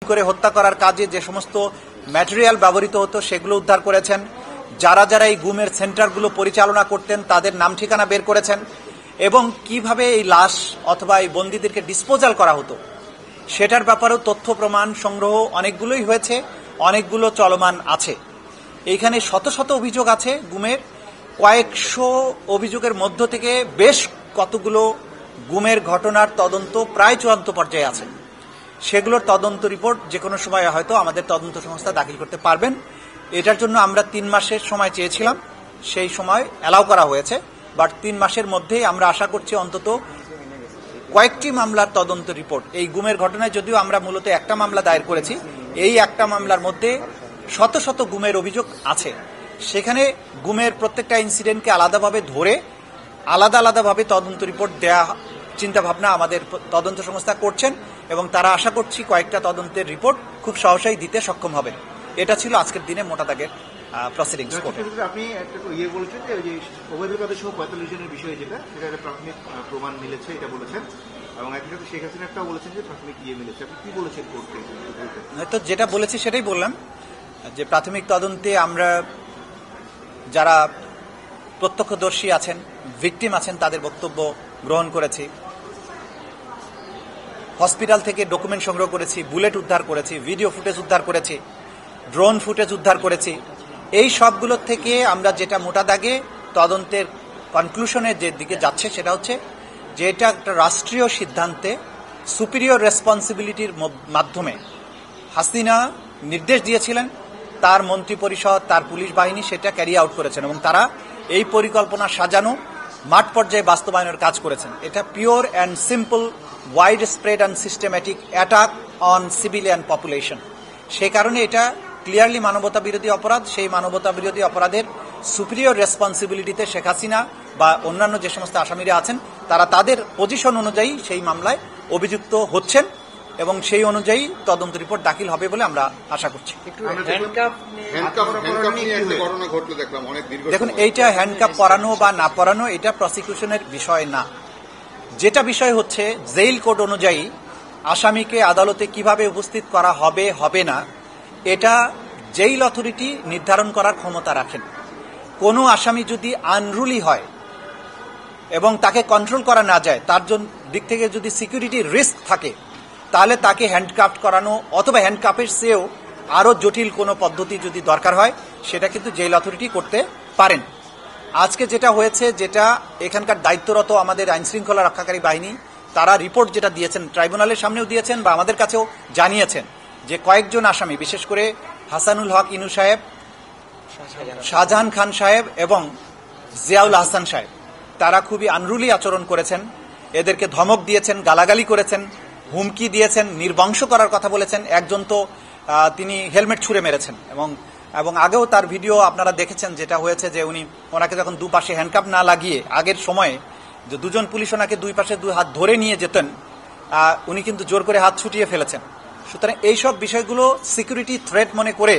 করে হত্যা করার কাজে যে সমস্ত ম্যাটেরিয়াল ব্যবহৃত হতো সেগুলো উদ্ধার করেছেন। যারা যারা এই গুমের সেন্টারগুলো পরিচালনা করতেন তাদের নাম ঠিকানা বের করেছেন এবং কিভাবে এই লাশ অথবা এই বন্দীদেরকে ডিসপোজাল করা হতো সেটার ব্যাপারেও তথ্য প্রমাণ সংগ্রহ অনেকগুলোই হয়েছে, অনেকগুলো চলমান আছে। এইখানে শত শত অভিযোগ আছে গুমের, কয়েকশো অভিযোগের মধ্য থেকে বেশ কতগুলো গুমের ঘটনার তদন্ত প্রায় চূড়ান্ত পর্যায়ে আছে। সেগুলোর তদন্ত রিপোর্ট যে কোনো সময় হয়তো আমাদের তদন্ত সংস্থা দাখিল করতে পারবেন। এটার জন্য আমরা 3 মাসের সময় চেয়েছিলাম, সেই সময় অ্যালাউ করা হয়েছে, বাট 3 মাসের মধ্যেই আমরা আশা করছি অন্তত কয়েকটি মামলার তদন্ত রিপোর্ট। এই গুমের ঘটনায় যদিও আমরা মূলত একটা মামলা দায়ের করেছি, এই একটা মামলার মধ্যে শত শত গুমের অভিযোগ আছে। সেখানে গুমের প্রত্যেকটা ইনসিডেন্টকে আলাদাভাবে ধরে আলাদা আলাদাভাবে তদন্ত রিপোর্ট দেয়া চিন্তাভাবনা আমাদের তদন্ত সংস্থা করছেন এবং তারা আশা করছি কয়েকটা তদন্তের রিপোর্ট খুব সহসাই দিতে সক্ষম হবেন। এটা ছিল আজকের দিনে মোটা দাগের প্রসিডিংস। আপনি একটা বলেছেন যে ওই যে ওবায়দুল কাদের সহ 45 জনের বিষয়ে যেটা সেটা একটা প্রাথমিক প্রমাণ মিলেছে, এটা বলেছেন, এবং একই সাথে শেখ হাসিনাটাও বলেছেন যে প্রাথমিক মিলেছে। আপনি কি বলেছেন কোর্টে? হয়তো যেটা বলেছি সেটাই বললাম, যে প্রাথমিক তদন্তে আমরা যারা প্রত্যক্ষদর্শী আছেন, ভিকটিম আছেন, তাদের বক্তব্য গ্রহণ করেছি। হসপিটাল থেকে ডকুমেন্ট সংগ্রহ করেছি, বুলেট উদ্ধার করেছি, ভিডিও ফুটেজ উদ্ধার করেছি, ড্রোন ফুটেজ উদ্ধার করেছি। এই সবগুলোর থেকে আমরা যেটা মোটা দাগে তদন্তের কনক্লুশনের যে দিকে যাচ্ছে সেটা হচ্ছে যে এটা একটা রাষ্ট্রীয় সিদ্ধান্তে সুপিরিয়র রেসপন্সিবিলিটির মাধ্যমে হাসিনা নির্দেশ দিয়েছিলেন, তার মন্ত্রিপরিষদ, তার পুলিশ বাহিনী সেটা ক্যারি আউট করেছেন এবং তারা এই পরিকল্পনা সাজানো মাঠ পর্যায়ে বাস্তবায়নের কাজ করেছেন। এটা pure and simple wide spread and systematic attack on civilian population. সেই কারণে এটা ক্লিয়ারলি মানবতা বিরোধী অপরাধ। সেই মানবতা বিরোধী অপরাধের সুপিরিয়র রেসপন্সিবিলিটিতে শেখ হাসিনা বা অন্যান্য যে সমস্ত আসামিরা আছেন তারা তাদের পজিশন অনুযায়ী সেই মামলায় অভিযুক্ত হচ্ছেন এবং সেই অনুযায়ী তদন্ত রিপোর্ট দাখিল হবে বলে আমরা আশা করছি। দেখুন, এইটা হ্যান্ডকাপ পরানো বা না পরানো এটা প্রসিকিউশনের বিষয় না। যেটা বিষয় হচ্ছে জেইল কোড অনুযায়ী আসামিকে আদালতে কিভাবে উপস্থিত করা হবে হবে না, এটা জেইল অথরিটি নির্ধারণ করার ক্ষমতা রাখেন। কোনো আসামি যদি আনরুলি হয় এবং তাকে কন্ট্রোল করা না যায়, তার দিক থেকে যদি সিকিউরিটি রিস্ক থাকে, তাহলে তাকে হ্যান্ডকাপ করানো অথবা হ্যান্ডকাপের চেয়েও আরও জটিল কোনো পদ্ধতি যদি দরকার হয় সেটা কিন্তু জেল অথরিটি করতে পারেন। আজকে যেটা হয়েছে, যেটা এখানকার দায়িত্বরত আমাদের আইনশৃঙ্খলা রক্ষাকারী বাহিনী, তারা রিপোর্ট যেটা দিয়েছেন ট্রাইব্যুনালের সামনেও দিয়েছেন বা আমাদের কাছেও জানিয়েছেন যে কয়েকজন আসামি, বিশেষ করে হাসানুল হক ইনু সাহেব, শাহজাহান খান সাহেব এবং জিয়াউল হাসান সাহেব, তারা খুবই আনরুলি আচরণ করেছেন। এদেরকে ধমক দিয়েছেন, গালাগালি করেছেন, হুমকি দিয়েছেন, নির্বংশ করার কথা বলেছেন। একজন তো তিনি হেলমেট ছুঁড়ে মেরেছেন এবং আগেও তার ভিডিও আপনারা দেখেছেন, যেটা হয়েছে যে ওনাকে যখন দুপাশে হ্যান্ডকাপ না লাগিয়ে আগের সময়ে যে দুজন পুলিশ ওনাকে দুই পাশে দুই হাত ধরে নিয়ে যেতেন, উনি কিন্তু জোর করে হাত ছুটিয়ে ফেলেছেন। সুতরাং এইসব বিষয়গুলো সিকিউরিটি থ্রেট মনে করে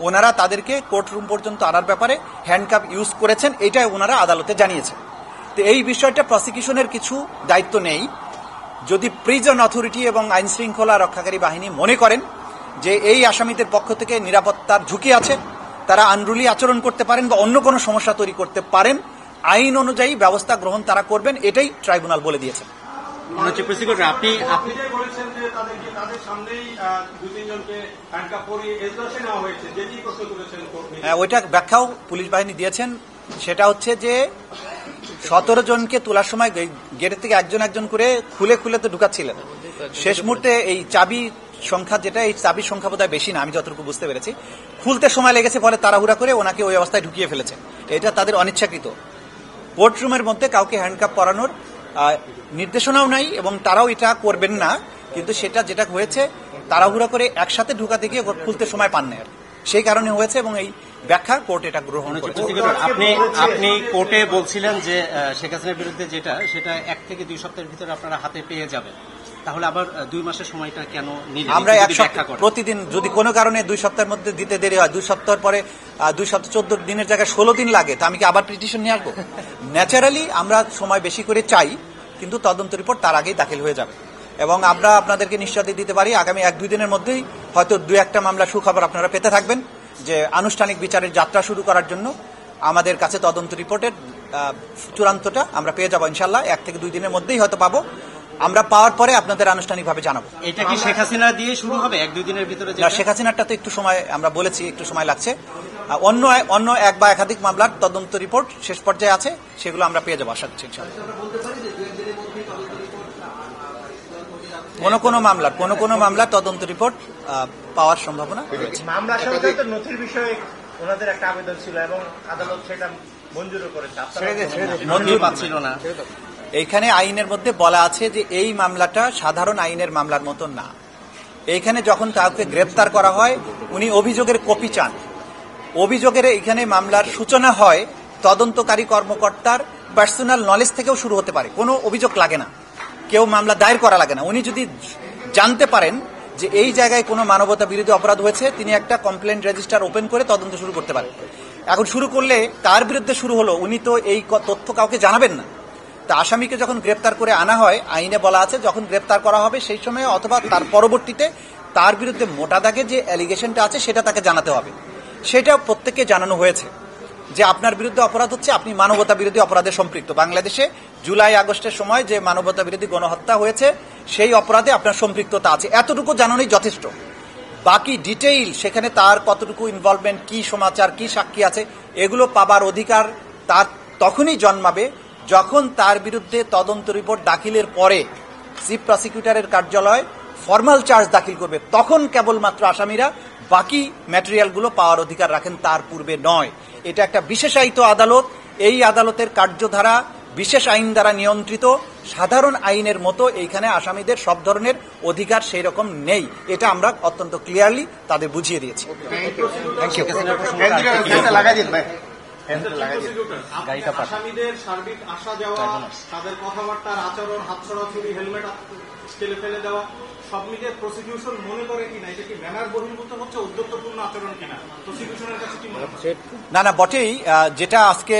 ওনারা তাদেরকে কোর্টরুম পর্যন্ত আনার ব্যাপারে হ্যান্ডকাপ ইউজ করেছেন, এইটাই ওনারা আদালতে জানিয়েছেন। তো এই বিষয়টা প্রসিকিউশনের কিছু দায়িত্ব নেই। যদি প্রিজন অথরিটি এবং আইন শৃঙ্খলা রক্ষাকারী বাহিনী মনে করেন যে এই আসামিদের পক্ষ থেকে নিরাপত্তার ঝুঁকি আছে, তারা আনরুলি আচরণ করতে পারেন বা অন্য কোনো সমস্যা তৈরি করতে পারেন, আইন অনুযায়ী ব্যবস্থা গ্রহণ তারা করবেন, এটাই ট্রাইব্যুনাল বলে দিয়েছেন। ওইটা ব্যাখ্যাও পুলিশ বাহিনী দিয়েছেন। সেটা হচ্ছে যে 17 জনকে তোলার সময় গেটের থেকে একজন একজন করে খুলে খুলে তো ঢুকাচ্ছিলেন। শেষ মুহূর্তে এই চাবি সংখ্যা, যেটা এই চাবির সংখ্যা বোধহয় বেশি না, আমি যতটুকু বুঝতে পেরেছি, খুলতে সময় লেগেছে, ফলে তাড়াহুড়া করে ওনাকে ওই অবস্থায় ঢুকিয়ে ফেলেছে। এটা তাদের অনিচ্ছাকৃত। কোর্টরুমের মধ্যে কাউকে হ্যান্ডকাপ পরানোর নির্দেশনাও নাই এবং তারাও এটা করবেন না, কিন্তু সেটা যেটা হয়েছে তাড়াহুড়া করে একসাথে ঢুকাতে গিয়ে খুলতে সময় পান না, সেই কারণে হয়েছে এবং এই ব্যাখ্যা কোর্ট এটা গ্রহণ করেছে। আপনি কোর্টে বলছিলেন যে শেখ হাসিনার বিরুদ্ধে যেটা, সেটা 1 থেকে 2 সপ্তাহের ভিতরে আপনারা হাতে পেয়ে যাবেন, তাহলে আবার 2 মাসের সময়টা কেন নিলেন? আমরা প্রতিদিন যদি কোনো কারণে 2 সপ্তাহের মধ্যে দিতে দেরি হয়, 2 সপ্তাহের পরে 2 সপ্তাহ 14 দিনের জায়গায় 16 দিন লাগে, তা আমি কি আবার পিটিশন নিয়ে আসবো? ন্যাচারালি আমরা সময় বেশি করে চাই, কিন্তু তদন্ত রিপোর্ট তার আগেই দাখিল হয়ে যাবে। এবং আমরা আপনাদেরকে নিশ্চয়তা দিতে পারি আগামী 1-2 দিনের মধ্যেই হয়তো 2-1টা মামলা সুখবর আপনারা পেতে থাকবেন যে আনুষ্ঠানিক বিচারের যাত্রা শুরু করার জন্য আমাদের কাছে তদন্ত রিপোর্টের চূড়ান্তটা আমরা পেয়ে যাবো ইনশাল্লাহ। 1 থেকে 2 দিনের মধ্যেই হয়তো পাবো। আমরা পাওয়ার পরে আপনাদের আনুষ্ঠানিকভাবে জানাবো। এটা কি শেখ হাসিনা দিয়ে শুরু হবে 1-2 দিনের ভিতরে? না, শেখ হাসিনারটা তো একটু সময়, আমরা বলেছি একটু সময় লাগছে। অন্য 1 বা একাধিক মামলার তদন্ত রিপোর্ট শেষ পর্যায়ে আছে, সেগুলো আমরা পেয়ে যাবো আশা করছি ইনশাল্লাহ। কোনো মামলার তদন্ত রিপোর্ট পাওয়ার সম্ভাবনা রয়েছে। মামলা সংক্রান্ত নথির বিষয়ে ওনাদের একটা আবেদন ছিল এবং আদালত সেটা মঞ্জুরও করেছে, মঞ্জুর পাচ্ছিল না। এইখানে আইনের মধ্যে বলা আছে যে এই মামলাটা সাধারণ আইনের মামলার মতন না। এইখানে যখন কাউকে গ্রেপ্তার করা হয় উনি অভিযোগের কপি চান। অভিযোগের এখানে মামলার সূচনা হয় তদন্তকারী কর্মকর্তার পার্সোনাল নলেজ থেকেও শুরু হতে পারে। কোনো অভিযোগ লাগে না, কেউ মামলা দায়ের করা লাগে না। উনি যদি জানতে পারেন যে এই জায়গায় কোনো মানবতা বিরোধী অপরাধ হয়েছে, তিনি একটা কমপ্লেন্ট রেজিস্টার ওপেন করে তদন্ত শুরু করতে পারেন। এখন শুরু করলে কার বিরুদ্ধে শুরু হলো উনি তো এই তথ্য কাউকে জানাবেন না। তা আসামিকে যখন গ্রেপ্তার করে আনা হয়, আইনে বলা আছে যখন গ্রেপ্তার করা হবে সেই সময় অথবা তার পরবর্তীতে তার বিরুদ্ধে মোটা দাগে যে অ্যালিগেশনটা আছে সেটা তাকে জানাতে হবে। সেটা প্রত্যেককে জানানো হয়েছে যে আপনার বিরুদ্ধে অপরাধ হচ্ছে, আপনি মানবতা বিরোধী অপরাধে সম্পৃক্ত। বাংলাদেশে জুলাই আগস্টের সময় যে মানবতা বিরোধী গণহত্যা হয়েছে সেই অপরাধে আপনার সম্পৃক্ততা আছে, এতটুকু জানানোই যথেষ্ট। বাকি ডিটেইল সেখানে তার কতটুকু ইনভলভমেন্ট, কি সমাচার, কি সাক্ষী আছে, এগুলো পাবার অধিকার তার তখনই জন্মাবে যখন তার বিরুদ্ধে তদন্ত রিপোর্ট দাখিলের পরে চিফ প্রসিকিউটরের কার্যালয় ফরমাল চার্জ দাখিল করবে। তখন কেবলমাত্র আসামিরা বাকি ম্যাটেরিয়ালগুলো পাওয়ার অধিকার রাখেন, তার পূর্বে নয়। এটা একটা বিশেষায়িত আদালত। এই আদালতের কার্যধারা বিশেষ আইন দ্বারা নিয়ন্ত্রিত। সাধারণ আইনের মতো এইখানে আসামিদের সব ধরনের অধিকার সেই রকম নেই। এটা আমরা অত্যন্ত ক্লিয়ারলি তাদের বুঝিয়ে দিয়েছি। আসামিদের সার্বিক আসা যাওয়া, তাদের কথাবার্তার আচরণ, হাত ছড়াছড়ি, হেলমেট ফেলে ফেলে দেওয়া, সব মিলিয়ে প্রসিকিউশন মনে করে কিনা এটা কি ম্যানার বহির্ভূত হচ্ছে, উদ্যোক্তপূর্ণ আচরণ কিনা প্রসিকিউশনের কাছে কি মনে হচ্ছে? না, বটেই। যেটা আজকে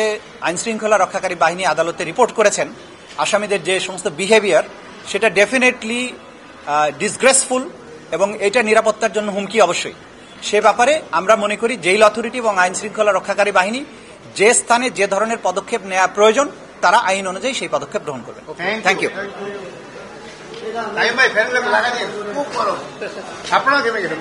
আইন শৃঙ্খলা রক্ষাকারী বাহিনী আদালতে রিপোর্ট করেছেন আসামিদের যে সমস্ত বিহেভিয়ার, সেটা ডেফিনেটলি ডিসগ্রেসফুল এবং এটা নিরাপত্তার জন্য হুমকি অবশ্যই। সে ব্যাপারে আমরা মনে করি জেল অথরিটি এবং আইন শৃঙ্খলা রক্ষাকারী বাহিনী যে স্থানে যে ধরনের পদক্ষেপ নেওয়া প্রয়োজন তারা আইন অনুযায়ী সেই পদক্ষেপ গ্রহণ করবে। Thank you. ভাই ফ্যান লাগা দিয়ে খুব বড় আপনারা কেমন গেছেন?